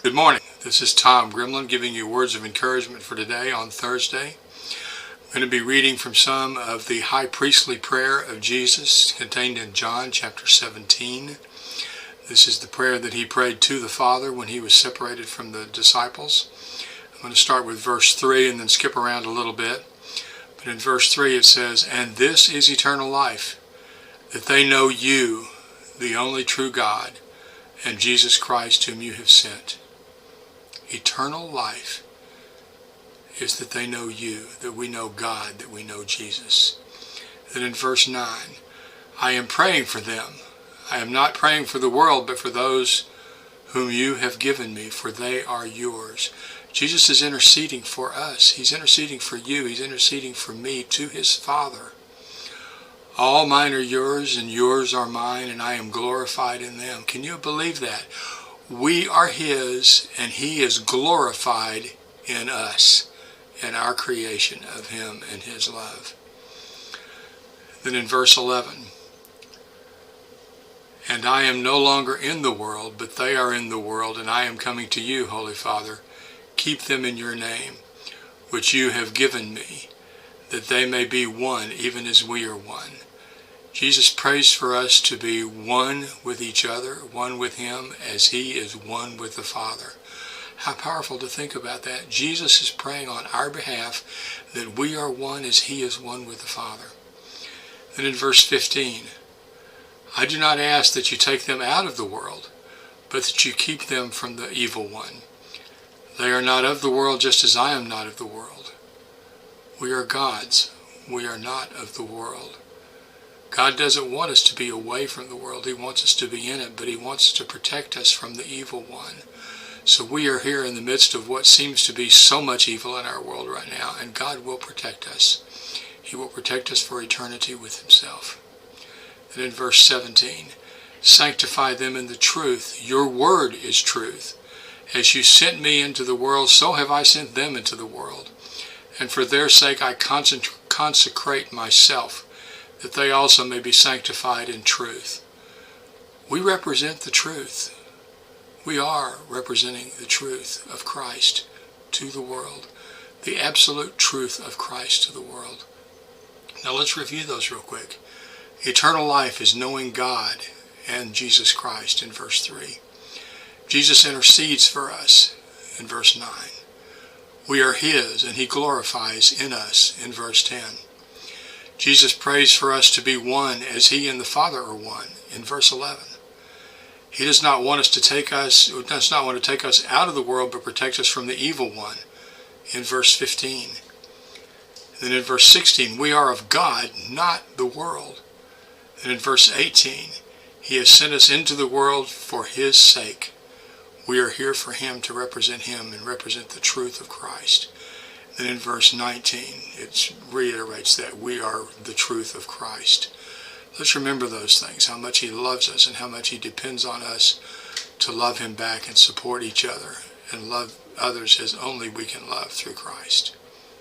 Good morning. This is Tom Grimlin giving you words of encouragement for today on Thursday. I'm going to be reading from some of the high priestly prayer of Jesus contained in John chapter 17. This is the prayer that he prayed to the Father when he was separated from the disciples. I'm going to start with verse 3 and then skip around a little bit. But in verse 3 it says, "And this is eternal life, that they know you, the only true God, and Jesus Christ whom you have sent." Eternal life is that they know you, that we know God, that we know Jesus. Then in verse 9, "I am praying for them. I am not praying for the world, but for those whom you have given me, for they are yours." Jesus is interceding for us. He's interceding for you. He's interceding for me to his Father. "All mine are yours, and yours are mine, and I am glorified in them." Can you believe that? We are his, and he is glorified in us, in our creation of him and his love. Then in verse 11, "And I am no longer in the world, but they are in the world, and I am coming to you, Holy Father. Keep them in your name, which you have given me, that they may be one, even as we are one." Jesus prays for us to be one with each other, one with him, as he is one with the Father. How powerful to think about that. Jesus is praying on our behalf that we are one as he is one with the Father. Then in verse 15, "I do not ask that you take them out of the world, but that you keep them from the evil one. They are not of the world, just as I am not of the world." We are God's. We are not of the world. God doesn't want us to be away from the world. He wants us to be in it, but he wants to protect us from the evil one. So we are here in the midst of what seems to be so much evil in our world right now, and God will protect us. He will protect us for eternity with himself. And in verse 17, "Sanctify them in the truth. Your word is truth. As you sent me into the world, so have I sent them into the world. And for their sake I consecrate myself, that they also may be sanctified in truth." We represent the truth. We are representing the truth of Christ to the world, the absolute truth of Christ to the world. Now let's review those real quick. Eternal life is knowing God and Jesus Christ in verse 3. Jesus intercedes for us in verse 9. We are his, and he glorifies in us in verse 10. Jesus prays for us to be one as he and the Father are one in verse 11. He does not want to take us out of the world, but protect us from the evil one in verse 15. And then in verse 16, we are of God, not the world. And in verse 18, he has sent us into the world for his sake. We are here for him, to represent him and represent the truth of Christ. Then in verse 19, it reiterates that we are the truth of Christ. Let's remember those things, how much he loves us and how much he depends on us to love him back and support each other and love others as only we can love through Christ.